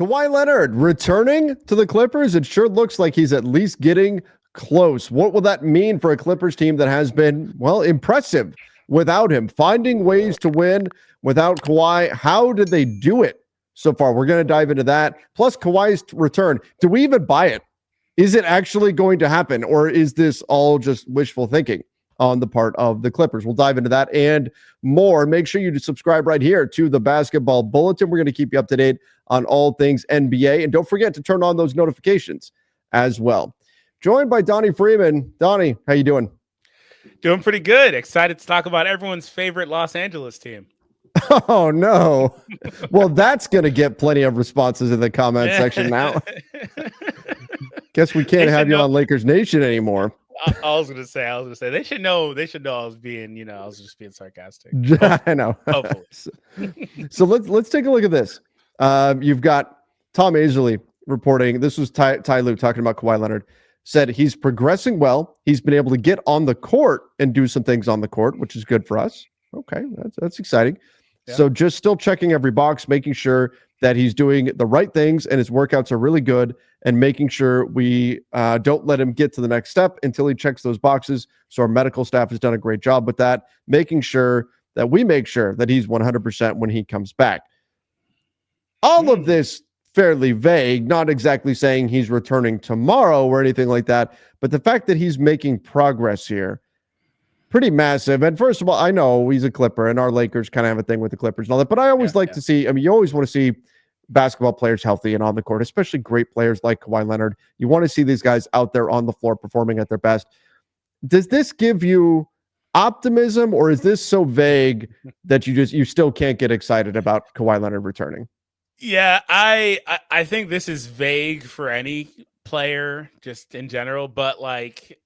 Kawhi Leonard returning to the Clippers. It sure looks like he's at least getting close. What will that mean for a Clippers team that has been, well, impressive without him? Finding ways to win without Kawhi. How did they do it so far? We're going to dive into that. Plus, Kawhi's return. Do we even buy it? Is it actually going to happen? Or is this all just wishful thinking on the part of the Clippers? We'll dive into that and more. Make sure you subscribe right here to the Basketball Bulletin. We're going to keep you up to date on all things NBA. And don't forget to turn on those notifications as well. Joined by Donnie Freeman. Donnie, how you doing? Doing pretty good. Excited to talk about everyone's favorite Los Angeles team. Oh, no. Well, that's going to get plenty of responses in the comment section now. Guess we can't have you on Lakers Nation anymore. I was gonna say they should know I was being, I was just being sarcastic. I know. Hopefully. So let's take a look at this. You've got Tom Azerly reporting. This was Ty Lue talking about Kawhi Leonard. Said he's progressing well. He's been able to get on the court and do some things on the court, which is good for us. Okay, that's exciting. Yeah. So just still checking every box, making sure that he's doing the right things and his workouts are really good, and making sure we don't let him get to the next step until he checks those boxes. So our medical staff has done a great job with that, making sure that we make sure that he's 100% when he comes back. All of this fairly vague, not exactly saying he's returning tomorrow or anything like that, but the fact that he's making progress here, pretty massive. And first of all, I know he's a Clipper and our Lakers kind of have a thing with the Clippers and all that, but I always like to see, you always want to see basketball players healthy and on the court, especially great players like Kawhi Leonard. You want to see these guys out there on the floor performing at their best. Does this give you optimism, or is this so vague that you still can't get excited about Kawhi Leonard returning? Yeah, I think this is vague for any player just in general, but like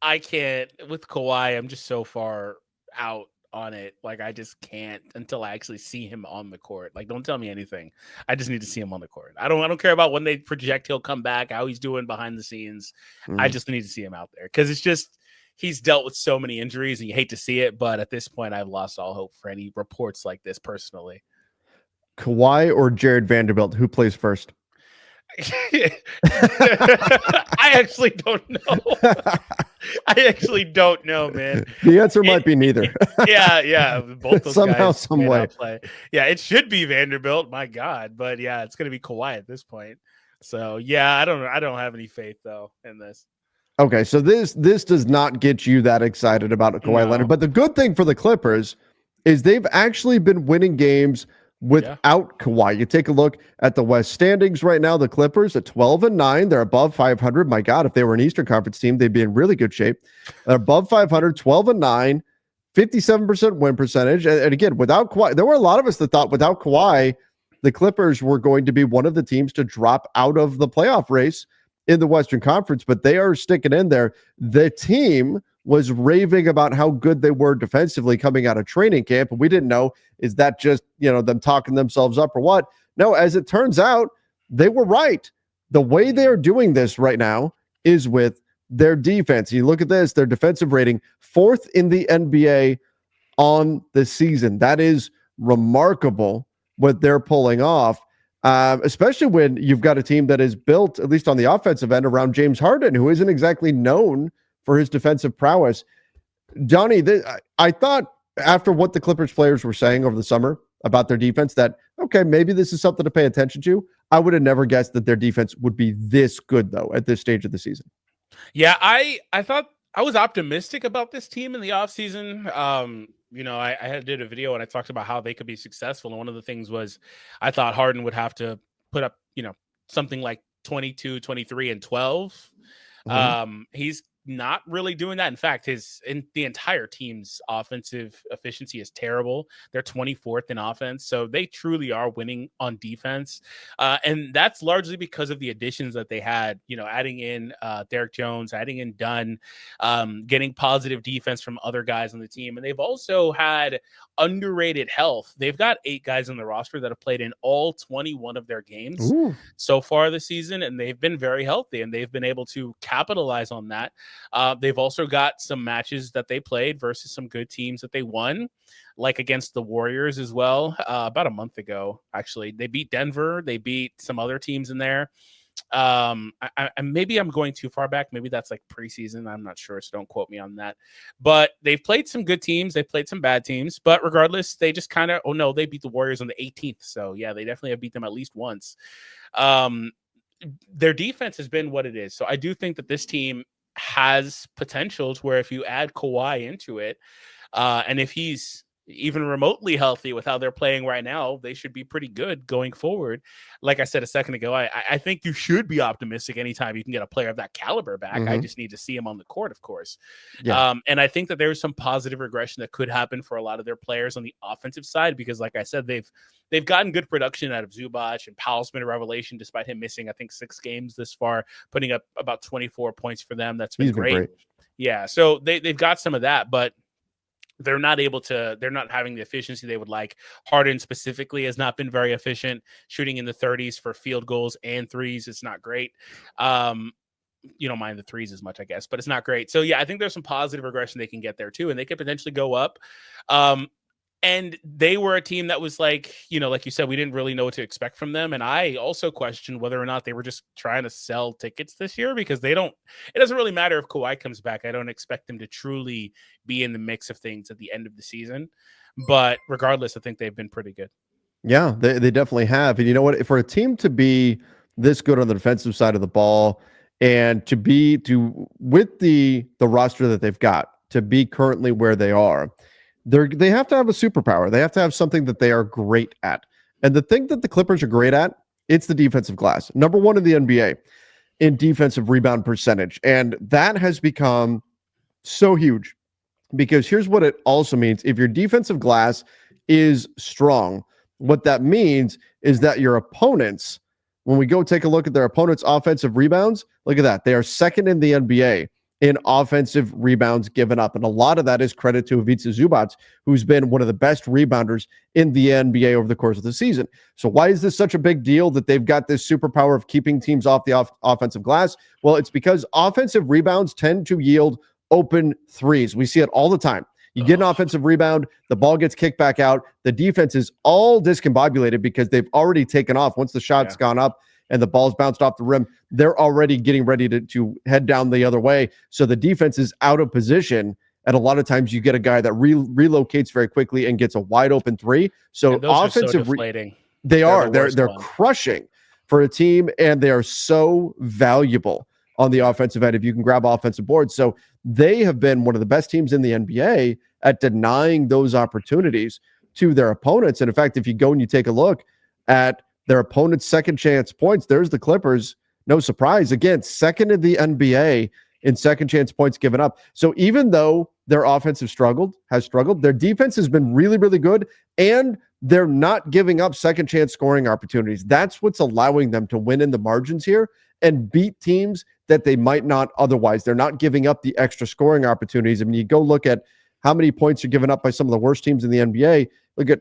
I can't with Kawhi, I'm just so far out on it. Like I just can't until I actually see him on the court. Like don't tell me anything. I just need to see him on the court. I don't care about when they project he'll come back, how he's doing behind the scenes. I just need to see him out there because it's just he's dealt with so many injuries and you hate to see it, but at this point I've lost all hope for any reports like this personally. Kawhi or Jared Vanderbilt, who plays first? I actually don't know. Man. The answer might be neither. yeah. Both those somehow, guys some way. Play. Yeah, it should be Vanderbilt. My God, but yeah, it's going to be Kawhi at this point. So yeah, I don't have any faith though in this. Okay, so this does not get you that excited about Kawhi Leonard, but the good thing for the Clippers is they've actually been winning games without Kawhi. You take a look at the West standings right now. The Clippers at 12-9. They're above 500. My God, if they were an Eastern Conference team, they'd be in really good shape. They're above 500, 12-9, 57% win percentage. And again, without Kawhi, there were a lot of us that thought without Kawhi, the Clippers were going to be one of the teams to drop out of the playoff race in the Western Conference, but they are sticking in there. The team was raving about how good they were defensively coming out of training camp. And we didn't know, is that just, them talking themselves up or what? No, as it turns out, they were right. The way they are doing this right now is with their defense. You look at this, their defensive rating, 4th in the NBA on the season. That is remarkable what they're pulling off, especially when you've got a team that is built, at least on the offensive end, around James Harden, who isn't exactly known for his defensive prowess. Johnny, I thought after what the Clippers players were saying over the summer about their defense that, okay, maybe this is something to pay attention to. I would have never guessed that their defense would be this good, though, at this stage of the season. Yeah, I thought I was optimistic about this team in the offseason. I did a video and I talked about how they could be successful. And one of the things was I thought Harden would have to put up, something like 22, 23, and 12. He's not really doing that. In fact, the entire team's offensive efficiency is terrible. They're 24th in offense. So they truly are winning on defense. And that's largely because of the additions that they had, adding in Derek Jones, adding in Dunn, getting positive defense from other guys on the team. And they've also had underrated health. They've got 8 guys on the roster that have played in all 21 of their games so far this season. And they've been very healthy and they've been able to capitalize on that. They've also got some matches that they played versus some good teams that they won, like against the Warriors as well. About a month ago, actually, they beat Denver. They beat some other teams in there. Maybe I'm going too far back. Maybe that's like preseason. I'm not sure, so don't quote me on that. But they've played some good teams. They've played some bad teams. But regardless, they just kind of, they beat the Warriors on the 18th. So yeah, they definitely have beat them at least once. Their defense has been what it is. So I do think that this team has potential to where if you add Kawhi into it, and if he's even remotely healthy with how they're playing right now, they should be pretty good going forward. Like I said a second ago, I think you should be optimistic anytime you can get a player of that caliber back. I just need to see him on the court, of course. Yeah. And I think that there's some positive regression that could happen for a lot of their players on the offensive side, because like I said, they've gotten good production out of Zubac, and Powell's been a revelation despite him missing, I think, 6 games this far, putting up about 24 points for them. That's been great. Yeah. So they've got some of that, but they're not having the efficiency they would like. Harden specifically has not been very efficient, shooting in the 30s for field goals and threes. It's not great. You don't mind the threes as much, I guess, but it's not great. So yeah, I think there's some positive regression they can get there too, and they could potentially go up. And they were a team that was like you said, we didn't really know what to expect from them. And I also questioned whether or not they were just trying to sell tickets this year, because it doesn't really matter if Kawhi comes back. I don't expect them to truly be in the mix of things at the end of the season. But regardless, I think they've been pretty good. Yeah, they definitely have. And you know what? For a team to be this good on the defensive side of the ball, and with the roster that they've got, to be currently where they are, they have to have a superpower. They have to have something that they are great at. And the thing that the Clippers are great at, it's the defensive glass. Number 1 in the NBA in defensive rebound percentage. And that has become so huge, because here's what it also means. If your defensive glass is strong, what that means is that your opponents, when we go take a look at their opponents' offensive rebounds, look at that. They are second in the NBA in offensive rebounds given up. And a lot of that is credit to Ivica Zubac, who's been one of the best rebounders in the NBA over the course of the season. So why is this such a big deal that they've got this superpower of keeping teams off the offensive glass? Well, it's because offensive rebounds tend to yield open threes. We see it all the time. You get an offensive rebound, the ball gets kicked back out. The defense is all discombobulated because they've already taken off. Once the shot's gone up and the ball's bounced off the rim, they're already getting ready to head down the other way. So the defense is out of position. And a lot of times you get a guy that relocates very quickly and gets a wide open three. So offensive, they're crushing for a team, and they are so valuable on the offensive end if you can grab offensive boards. So they have been one of the best teams in the NBA at denying those opportunities to their opponents. And in fact, if you go and you take a look at their opponent's second chance points, there's the Clippers. No surprise. Again, second in the NBA in second chance points given up. So even though their offense has struggled, their defense has been really, really good, and they're not giving up second chance scoring opportunities. That's what's allowing them to win in the margins here and beat teams that they might not otherwise. They're not giving up the extra scoring opportunities. I mean, you go look at how many points are given up by some of the worst teams in the NBA. Look at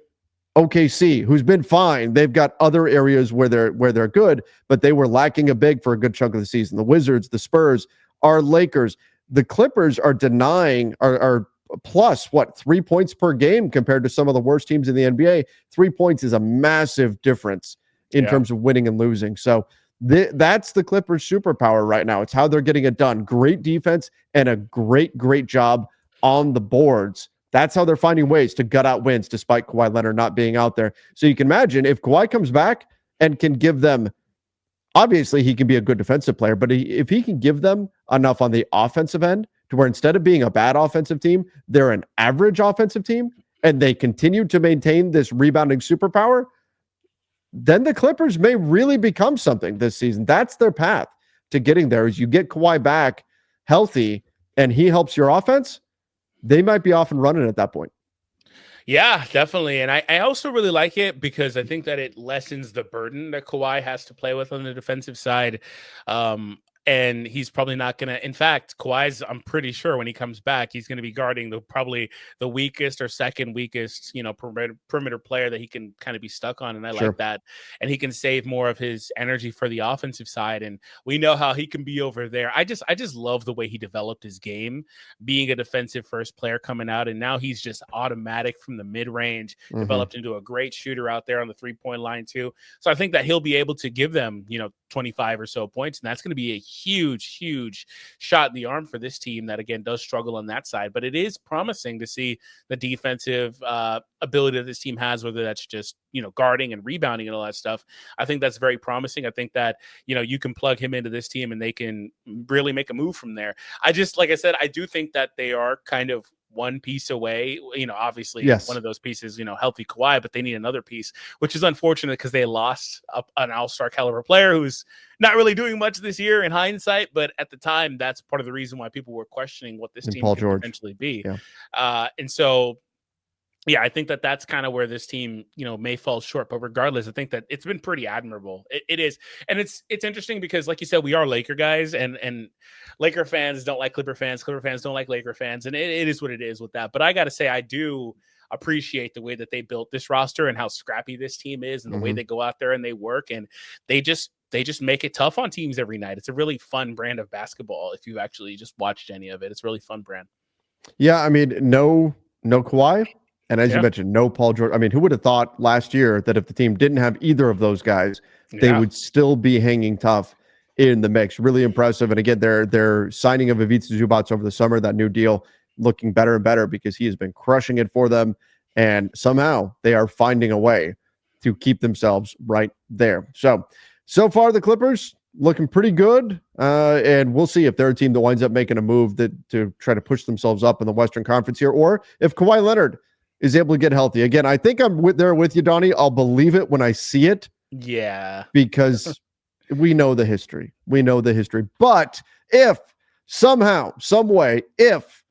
OKC, who's been fine. They've got other areas where they're good, but they were lacking a big for a good chunk of the season. The Wizards, the Spurs, our Lakers, the Clippers are denying are plus 3 points per game compared to some of the worst teams in the NBA. 3 points is a massive difference in terms of winning and losing. So that's the Clippers' superpower right now. It's how they're getting it done. Great defense and a great job on the boards. That's how they're finding ways to gut out wins despite Kawhi Leonard not being out there. So you can imagine if Kawhi comes back and can give them, obviously he can be a good defensive player, but if he can give them enough on the offensive end to where instead of being a bad offensive team, they're an average offensive team, and they continue to maintain this rebounding superpower, then the Clippers may really become something this season. That's their path to getting there. As you get Kawhi back healthy and he helps your offense, they might be off and running at that point. Yeah, definitely. And I also really like it because I think that it lessens the burden that Kawhi has to play with on the defensive side. And he's probably not going to. In fact, Kawhi's, I'm pretty sure when he comes back, he's going to be guarding probably the weakest or second weakest, perimeter player that he can kind of be stuck on. And I like that. And he can save more of his energy for the offensive side. And we know how he can be over there. I just love the way he developed his game, being a defensive first player coming out. And now he's just automatic from the mid range, developed into a great shooter out there on the 3-point line too. So I think that he'll be able to give them, 25 or so points. And that's going to be a huge shot in the arm for this team that, again, does struggle on that side. But it is promising to see the defensive ability that this team has, whether that's just, guarding and rebounding and all that stuff. I think that's very promising. I think that, you can plug him into this team and they can really make a move from there. Like I said, I do think that they are kind of one piece away, obviously one of those pieces, healthy Kawhi, but they need another piece, which is unfortunate because they lost an all-star caliber player who's not really doing much this year in hindsight. But at the time, that's part of the reason why people were questioning what this team could potentially be. And so, I think that that's kind of where this team, may fall short. But regardless, I think that it's been pretty admirable. It is. And it's interesting because, like you said, we are Laker guys, and Laker fans don't like Clipper fans. Clipper fans don't like Laker fans. And it is what it is with that. But I got to say, I do appreciate the way that they built this roster and how scrappy this team is and the way they go out there and they work. And they just make it tough on teams every night. It's a really fun brand of basketball. If you actually just watched any of it, it's a really fun brand. Yeah. I mean, no Kawhi. And as you mentioned, no Paul George. I mean, who would have thought last year that if the team didn't have either of those guys, they would still be hanging tough in the mix? Really impressive. And again, their signing of Ivica Zubac over the summer, that new deal, looking better and better because he has been crushing it for them. And somehow they are finding a way to keep themselves right there. So far, the Clippers looking pretty good. And we'll see if they're a team that winds up making a move to try to push themselves up in the Western Conference here, or if Kawhi Leonard is able to get healthy. Again, I think I'm there with you, Donnie. I'll believe it when I see it. Yeah. Because we know the history. But if somehow, some way, if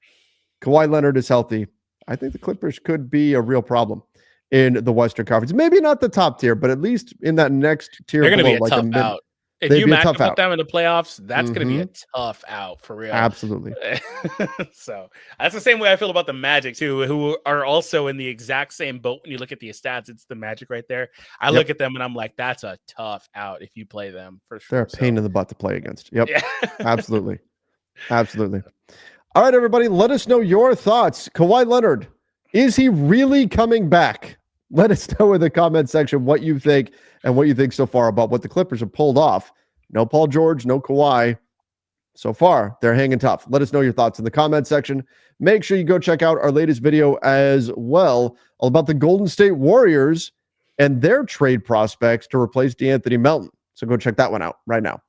Kawhi Leonard is healthy, I think the Clippers could be a real problem in the Western Conference. Maybe not the top tier, but at least in that next tier. They're going to be a tough out. If you match up with them in the playoffs, that's going to be a tough out for real. Absolutely. So that's the same way I feel about the Magic too, who are also in the exact same boat. When you look at the stats, it's the Magic right there. I look at them and I'm like, that's a tough out if you play them for sure. They're a pain in the butt to play against. Yep. Yeah. Absolutely. All right, everybody, let us know your thoughts. Kawhi Leonard, is he really coming back? Let us know in the comment section what you think and what you think so far about what the Clippers have pulled off. No Paul George, no Kawhi. So far, they're hanging tough. Let us know your thoughts in the comment section. Make sure you go check out our latest video as well, all about the Golden State Warriors and their trade prospects to replace DeAnthony Melton. So go check that one out right now.